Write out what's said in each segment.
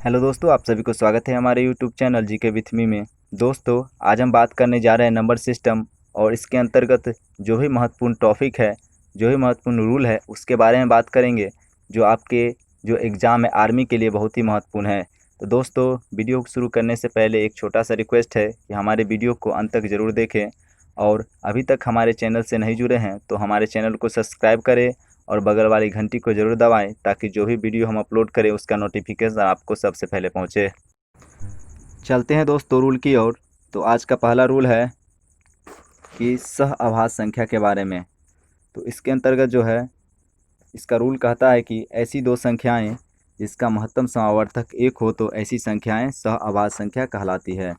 Hello दोस्तों, आप सभी को स्वागत है हमारे YouTube channel GK with me में। दोस्तों, आज हम बात करने जा रहे हैं नंबर सिस्टम और इसके अंतर्गत जो भी महत्वपूर्ण टॉपिक है, जो भी महत्वपूर्ण रूल है, उसके बारे में बात करेंगे जो आपके जो एग्ज़ाम है आर्मी के लिए बहुत ही महत्वपूर्ण है। तो दोस्तों, वीडियो को शुरू करने से पहले एक छोटा सा रिक्वेस्ट है कि हमारे वीडियो को अंत तक ज़रूर देखें और अभी तक हमारे चैनल से नहीं जुड़े हैं तो हमारे चैनल को सब्सक्राइब करें और बगल वाली घंटी को ज़रूर दबाएं ताकि जो भी वीडियो हम अपलोड करें उसका नोटिफिकेशन आपको सबसे पहले पहुंचे। चलते हैं दोस्तों रूल की ओर। तो आज का पहला रूल है कि सह आभास संख्या के बारे में। तो इसके अंतर्गत जो है इसका रूल कहता है कि ऐसी दो संख्याएं जिसका महत्तम समावर्तक एक हो तो ऐसी संख्याएं सह आभास संख्या कहलाती है।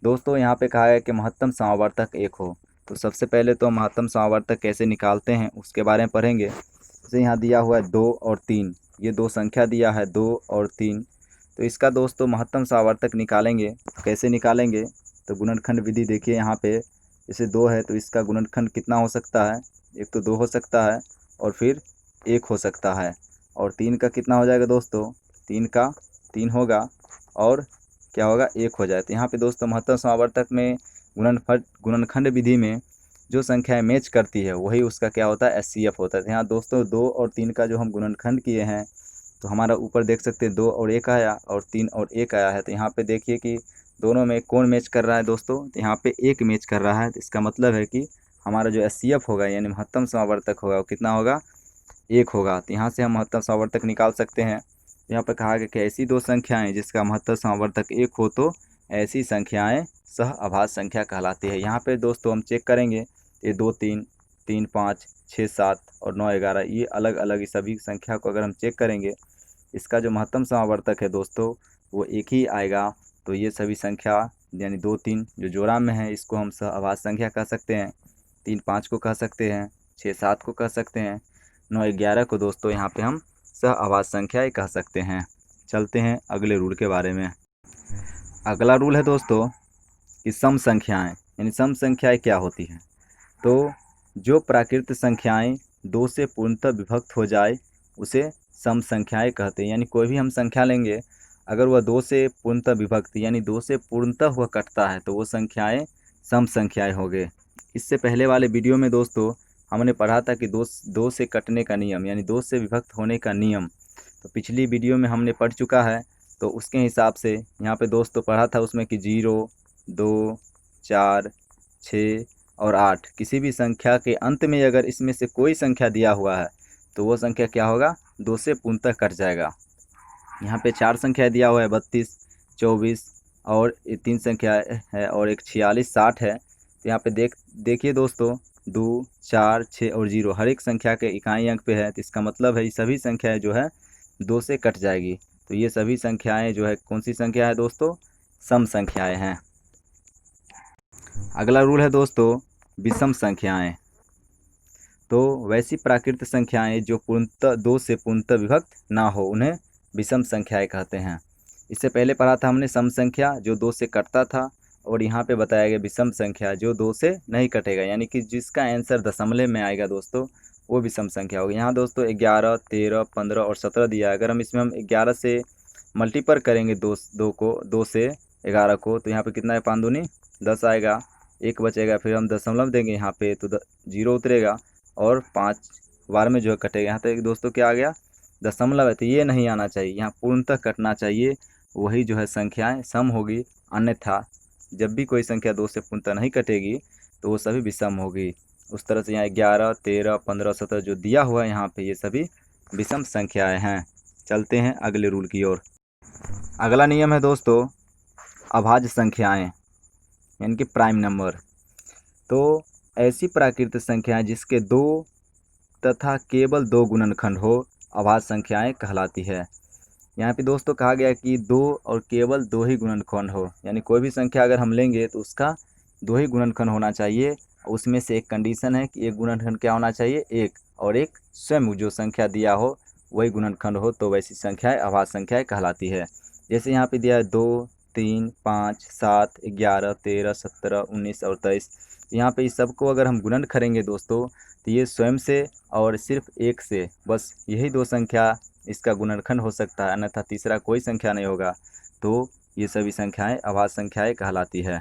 दोस्तों, यहाँ पे कहा है कि महत्तम समावर्तक एक हो। तो सबसे पहले तो महत्तम समावर्तक कैसे निकालते हैं उसके बारे में पढ़ेंगे। जैसे यहाँ दिया हुआ है 2 और 3, ये दो संख्या दिया है 2 और 3। तो इसका दोस्तों महत्तम समावर्तक निकालेंगे। कैसे निकालेंगे? तो गुणनखंड विधि देखिए यहाँ पे। जैसे 2 है तो इसका गुणनखंड कितना हो सकता है? एक तो 2 हो सकता है और फिर 1 हो सकता है। और 3 का कितना हो जाएगा दोस्तों? 3 का 3 होगा और क्या होगा? 1 हो जाए। तो यहाँ पे दोस्तों महत्तम समावर्तक में गुणनखंड विधि में जो संख्याएं मैच करती है वही उसका क्या होता है? एचसीएफ होता है। तो यहाँ दोस्तों 2 और 3 का जो हम गुणनखंड किए हैं तो हमारा ऊपर देख सकते हैं 2 और 1 आया और 3 और 1 आया है। तो यहाँ पे देखिए कि दोनों में कौन मैच कर रहा है दोस्तों? तो यहाँ पे 1 मैच कर रहा है। तो इसका मतलब है कि हमारा जो एचसीएफ होगा यानी महत्तम समावर्तक होगा वो कितना होगा? 1 होगा। तो यहाँ से हम महत्तम समावर्तक निकाल सकते हैं। यहाँ पर कहा गया कि ऐसी दो संख्याएं जिसका महत्तम समावर्तक 1 हो तो ऐसी संख्याएं सह आभास संख्या कहलाती है। यहाँ पे दोस्तों हम चेक करेंगे, ये 2 3 3 5 6 7 और 9 11 ये अलग अलग सभी संख्या को अगर हम चेक करेंगे, इसका जो महत्तम समावर्तक है दोस्तों वो एक ही आएगा। तो ये सभी संख्या यानी 2 3 जो जोड़ा में है इसको हम सह आभास संख्या कह सकते हैं, 3 5 को कह सकते हैं, 6 7 को कह सकते हैं, 9 11 को दोस्तों यहाँ पे हम सह आभास संख्याएँ कह सकते हैं। चलते हैं अगले रूल के बारे में। अगला रूल है दोस्तों कि सम संख्याएं, यानी सम संख्याएं क्या होती हैं? तो जो प्राकृत संख्याएं 2 से पूर्णतः विभक्त हो जाए उसे सम संख्याएं कहते हैं। यानी कोई भी हम संख्या लेंगे, अगर वह 2 से पूर्णतः विभक्त यानी 2 से पूर्णतः हुआ कटता है तो वो संख्याएं सम संख्याएं हो गए। इससे पहले वाले वीडियो में दोस्तों हमने पढ़ा था कि दो से कटने का नियम यानी 2 से विभक्त होने का नियम, तो पिछली वीडियो में हमने पढ़ चुका है। तो उसके हिसाब से यहाँ पे दोस्तों पढ़ा था उसमें कि 0 2 4 6 और 8 किसी भी संख्या के अंत में अगर इसमें से कोई संख्या दिया हुआ है तो वो संख्या क्या होगा? 2 से पूर्णतः कट जाएगा। यहाँ पे 4 संख्या दिया हुआ है 32 24 और 3 संख्या है और एक 46 60 है। तो यहाँ पे देखिए दोस्तों 2 4 6 और 0 हर एक संख्या के इकाई अंक पे है। तो इसका मतलब है ये सभी संख्याएं जो है 2 से कट जाएगी। तो ये सभी संख्याएं जो है कौन सी संख्या है दोस्तों? सम संख्याएं हैं। अगला रूल है दोस्तों विषम संख्याएं। तो वैसी प्राकृत संख्याएं जो पूर्णतः 2 से पूर्णतः विभक्त ना हो उन्हें विषम संख्याएं कहते हैं। इससे पहले पढ़ा था हमने सम संख्या जो 2 से कटता था और यहाँ पे बताया गया विषम संख्या जो 2 से नहीं कटेगा, यानी कि जिसका आंसर दशमलव में आएगा दोस्तों वो विषम संख्या होगी। यहाँ दोस्तों 11 13 15 और 17 दिया है। अगर हम इसमें हम 11 से मल्टीपल करेंगे 2 से 11 को तो यहाँ पे कितना है? 5 दूनी 10 आएगा, 1 बचेगा, फिर हम दशमलव देंगे यहाँ पे तो 0 उतरेगा और 5 बार में जो है कटेगा। यहाँ तक दोस्तों क्या आ गया? दशमलव है। तो ये नहीं आना चाहिए, यहाँ पूर्णतः कटना चाहिए, वही जो है संख्याएं सम होगी। अन्यथा जब भी कोई संख्या 2 से पूर्णतः नहीं कटेगी तो वो सभी विषम होगी। उस तरह से यहाँ 11 13 15 17 जो दिया हुआ है यहाँ पे ये सभी विषम संख्याएं हैं। चलते हैं अगले रूल की ओर। अगला नियम है दोस्तों अभाज्य संख्याएं यानी कि प्राइम नंबर। तो ऐसी प्राकृत संख्याएं जिसके 2 तथा केवल 2 गुणनखंड हो अभाज्य संख्याएं कहलाती है। यहाँ पे दोस्तों कहा गया कि 2 और केवल 2 ही गुणनखंड हो, यानी कोई भी संख्या अगर हम लेंगे तो उसका 2 ही गुणनखंड होना चाहिए। उसमें से एक कंडीशन है कि एक गुणनखंड क्या होना चाहिए? 1 और एक स्वयं जो संख्या दिया हो वही गुणनखंड हो तो वैसी संख्याएं अभाज्य संख्याएं कहलाती है। जैसे यहाँ पे दिया है 2 3 5 7 11 13 17 19 और 23। यहाँ पे इस सबको अगर हम गुणन करेंगे दोस्तों तो ये स्वयं से और सिर्फ 1 से, बस यही 2 संख्या इसका गुणनखंड हो सकता है, अन्यथा तीसरा कोई संख्या नहीं होगा। तो ये सभी संख्याएं अभाज्य संख्याएं कहलाती है।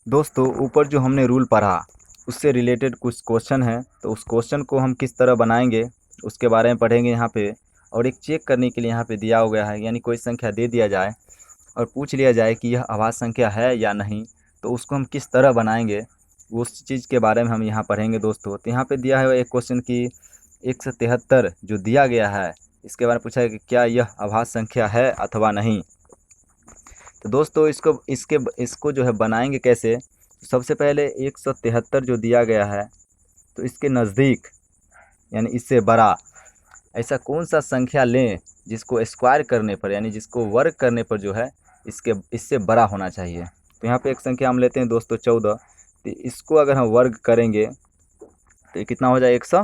दोस्तों ऊपर जो हमने रूल पढ़ा उससे रिलेटेड कुछ क्वेश्चन है, तो उस क्वेश्चन को हम किस तरह बनाएंगे उसके बारे में पढ़ेंगे यहाँ पे। और एक चेक करने के लिए यहाँ पे दिया हो गया है, यानी कोई संख्या दे दिया जाए और पूछ लिया जाए कि यह अभाज्य संख्या है या नहीं, तो उसको हम किस तरह बनाएंगे उस चीज़ के बारे में हम यहाँ पढ़ेंगे दोस्तों। तो यहाँ पे दिया है एक क्वेश्चन की 173 जो दिया गया है, इसके बारे में पूछा है कि क्या यह अभाज्य संख्या है अथवा नहीं। तो दोस्तों इसको जो है बनाएंगे कैसे। सबसे पहले 173 जो दिया गया है, तो इसके नज़दीक यानी इससे बड़ा ऐसा कौन सा संख्या लें जिसको स्क्वायर करने पर यानी जिसको वर्ग करने पर जो है इससे बड़ा होना चाहिए। तो यहाँ पे एक संख्या हम लेते हैं दोस्तों 14, तो इसको अगर हम वर्ग करेंगे तो ये कितना हो जाएगा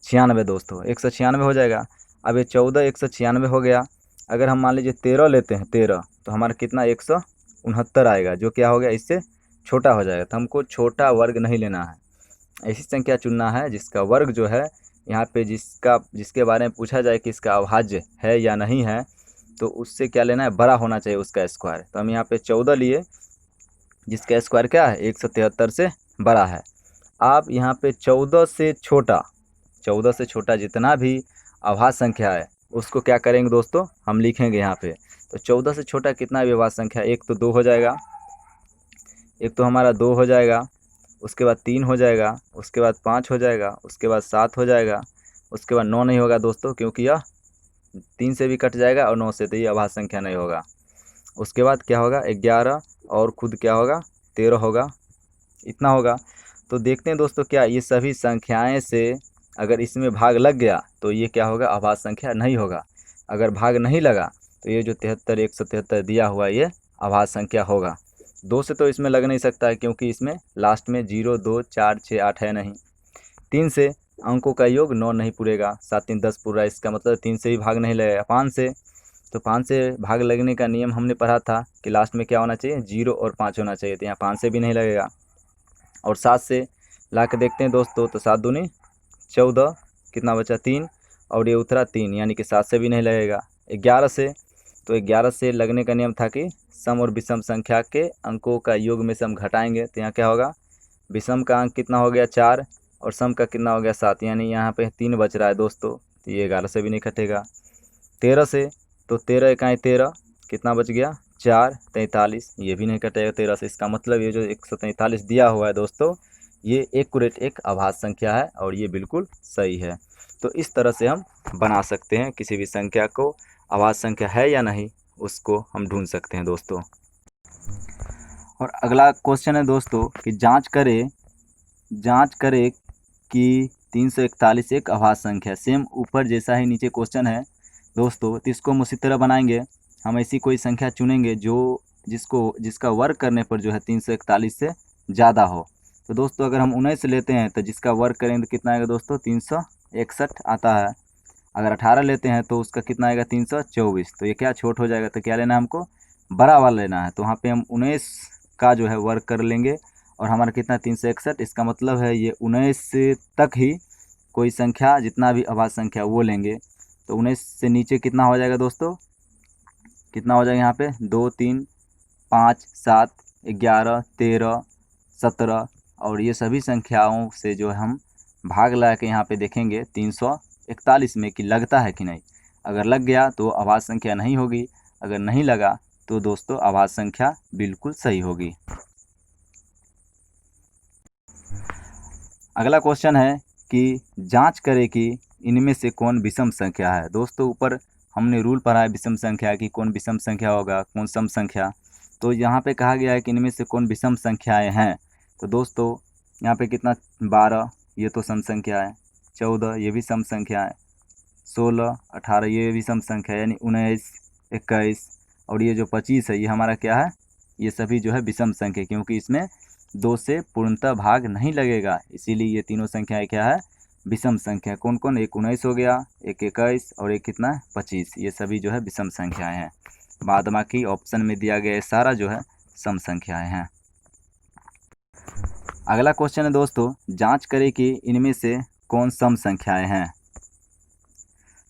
196 दोस्तों, 196 हो जाएगा। अब ये 14 196 हो गया। अगर हम मान लीजिए 13 लेते हैं 13, तो हमारा कितना 169 आएगा, जो क्या हो गया इससे छोटा हो जाएगा। तो हमको छोटा वर्ग नहीं लेना है, ऐसी संख्या चुनना है जिसका वर्ग जो है यहाँ पे जिसके बारे में पूछा जाए कि इसका अभाज्य है या नहीं है, तो उससे क्या लेना है, बड़ा होना चाहिए उसका स्क्वायर। तो हम यहाँ पे 14 लिए जिसका स्क्वायर क्या है 173 से बड़ा है। आप यहाँ पे 14 से छोटा जितना भी अभाज्य संख्या है उसको क्या करेंगे दोस्तों, हम लिखेंगे यहाँ पे। तो 14 से छोटा कितना भी अभाज्य संख्या, एक तो 2 हो जाएगा, एक तो हमारा 2 हो जाएगा, उसके बाद 3 हो जाएगा, उसके बाद 5 हो जाएगा, उसके बाद 7 हो जाएगा, उसके बाद 9 नहीं होगा दोस्तों, क्योंकि यह 3 से भी कट जाएगा और 9 से, तो ये अभाज्य संख्या नहीं होगा। उसके बाद क्या होगा 11 और खुद क्या होगा 13 होगा, इतना होगा। तो देखते हैं दोस्तों क्या ये सभी संख्याएं से अगर इसमें भाग लग गया तो ये क्या होगा, अभाज्य संख्या नहीं होगा। अगर भाग नहीं लगा तो ये जो 73 173 दिया हुआ ये अभाज्य संख्या होगा। 2 से तो इसमें लग नहीं सकता है क्योंकि इसमें लास्ट में 0 2 4 6 8 है नहीं। 3 से अंकों का योग 9 नहीं पूरेगा, 7 3 10 पूरा, इसका मतलब 3 से भी भाग नहीं लगेगा। 5 से, तो 5 से भाग लगने का नियम हमने पढ़ा था कि लास्ट में क्या होना चाहिए 0 और 5 होना चाहिए, तो यहाँ 5 से भी नहीं लगेगा। और 7 से ला के देखते हैं दोस्तों, तो 7 दूनी 14, कितना बचा 3, और ये उतरा 3, यानी कि 7 से भी नहीं लगेगा। 11 से, तो 11 से लगने का नियम था कि सम और विषम संख्या के अंकों का योग में से हम घटाएंगे, तो यहाँ क्या होगा विषम का अंक कितना हो गया 4 और सम का कितना हो गया 7, यानी यहाँ पे 3 बच रहा है दोस्तों, तो ये 11 से भी नहीं कटेगा। 13 से, तो 13 इकाई 13, कितना बच गया 4 43, ये भी नहीं कटेगा 13 से। इसका मतलब ये जो 143 दिया हुआ है दोस्तों, ये एक्यूरेट एक अभाज्य संख्या है और ये बिल्कुल सही है। तो इस तरह से हम बना सकते हैं किसी भी संख्या को, अभाज्य संख्या है या नहीं उसको हम ढूंढ सकते हैं दोस्तों। और अगला क्वेश्चन है दोस्तों कि जांच करें कि 341 एक अभाज्य संख्या। सेम ऊपर जैसा ही नीचे क्वेश्चन है दोस्तों, तो इसको हम उसी तरह बनाएंगे। हम ऐसी कोई संख्या चुनेंगे जिसका वर्ग करने पर जो है 341 से ज़्यादा हो। तो दोस्तों अगर हम 19 लेते हैं तो जिसका वर्ग करेंगे तो कितना आएगा दोस्तों 361 आता है। अगर 18 लेते हैं तो उसका कितना आएगा 324, तो ये क्या छोट हो जाएगा, तो क्या लेना है हमको बड़ा वाला लेना है। तो वहाँ पे हम 19 का जो है वर्ग कर लेंगे और हमारा कितना 361, इसका मतलब है ये 19 तक ही कोई संख्या जितना भी अभाज्य संख्या वो लेंगे। तो 19 से नीचे कितना हो जाएगा दोस्तों, कितना हो जाएगा यहाँ पे 2 3 5 7 11 13 17, और ये सभी संख्याओं से जो हम भाग लगा के यहाँ पे देखेंगे 341 में कि लगता है कि नहीं। अगर लग गया तो अभाज्य संख्या नहीं होगी, अगर नहीं लगा तो दोस्तों अभाज्य संख्या बिल्कुल सही होगी। अगला क्वेश्चन है कि जांच करें कि इनमें से कौन विषम संख्या है। दोस्तों ऊपर हमने रूल पढ़ा है विषम संख्या की, कौन विषम संख्या होगा कौन सम संख्या। तो यहाँ पे कहा गया है कि इनमें से कौन विषम संख्याएं हैं। तो दोस्तों यहाँ पे कितना 12, ये तो सम संख्या है, 14 ये भी सम संख्या है, 16 18 ये भी सम संख्या है, यानी 19 21, और ये जो 25 है ये हमारा क्या है, ये सभी जो है विषम संख्या, क्योंकि इसमें 2 से पूर्णतः भाग नहीं लगेगा, इसीलिए ये तीनों संख्याएं क्या है विषम संख्या। कौन कौन, एक 19 हो गया, एक 21 और एक कितना 25, ये सभी जो है विषम संख्याएं हैं। बाद बाकी ऑप्शन में दिया गया सारा जो है सम संख्याएं हैं। अगला क्वेश्चन है दोस्तों, जांच करें कि इनमें से कौन सम संख्याएं हैं।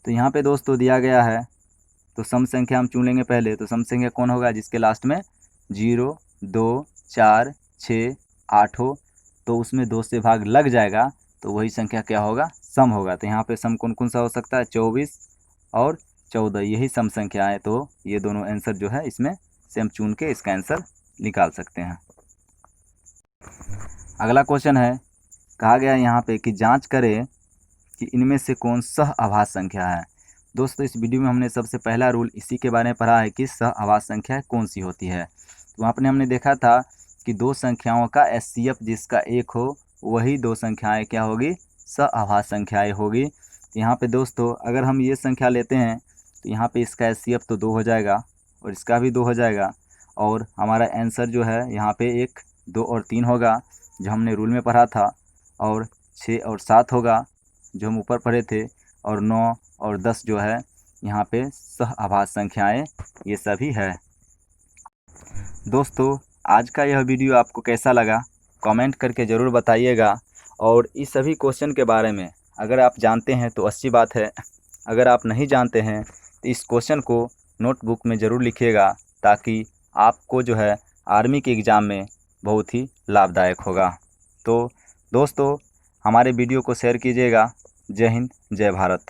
तो यहाँ पे दोस्तों दिया गया है, तो सम संख्या हम चुन लेंगे पहले। तो सम संख्या कौन होगा, जिसके लास्ट में 0, 2, 4, 6, 8 हो, तो उसमें 2 से भाग लग जाएगा, तो वही संख्या क्या होगा, सम होगा। तो यहाँ पे सम कौन कौन सा हो सकता है, 24 और 14, यही सम संख्या है। तो ये दोनों आंसर जो है इसमें से हम चुन के इसका आंसर निकाल सकते हैं। अगला क्वेश्चन है, कहा गया है यहाँ पे कि जांच करें कि इनमें से कौन सहअभाज्य संख्या है। दोस्तों इस वीडियो में हमने सबसे पहला रूल इसी के बारे में पढ़ा है कि सहअभाज्य संख्या कौन सी होती है। तो वहाँ पर हमने देखा था कि दो संख्याओं का एचसीएफ जिसका 1 हो, वही दो संख्याएं क्या होगी, सहअभाज्य संख्याएं होगी। यहाँ पे दोस्तों अगर हम ये संख्या लेते हैं तो यहाँ पे इसका एचसीएफ तो 2 हो जाएगा और इसका भी 2 हो जाएगा, और हमारा आंसर जो है यहाँ पे 1, 2 और 3 होगा जो हमने रूल में पढ़ा था, और 6 और 7 होगा जो हम ऊपर पढ़े थे, और 9 और 10 जो है यहाँ पे सहअभाज्य संख्याएं ये सभी है। दोस्तों आज का यह वीडियो आपको कैसा लगा कमेंट करके ज़रूर बताइएगा, और इस सभी क्वेश्चन के बारे में अगर आप जानते हैं तो अच्छी बात है, अगर आप नहीं जानते हैं तो इस क्वेश्चन को नोटबुक में ज़रूर लिखिएगा, ताकि आपको जो है आर्मी के एग्ज़ाम में बहुत ही लाभदायक होगा। तो दोस्तों हमारे वीडियो को शेयर कीजिएगा। जय हिंद, जय भारत।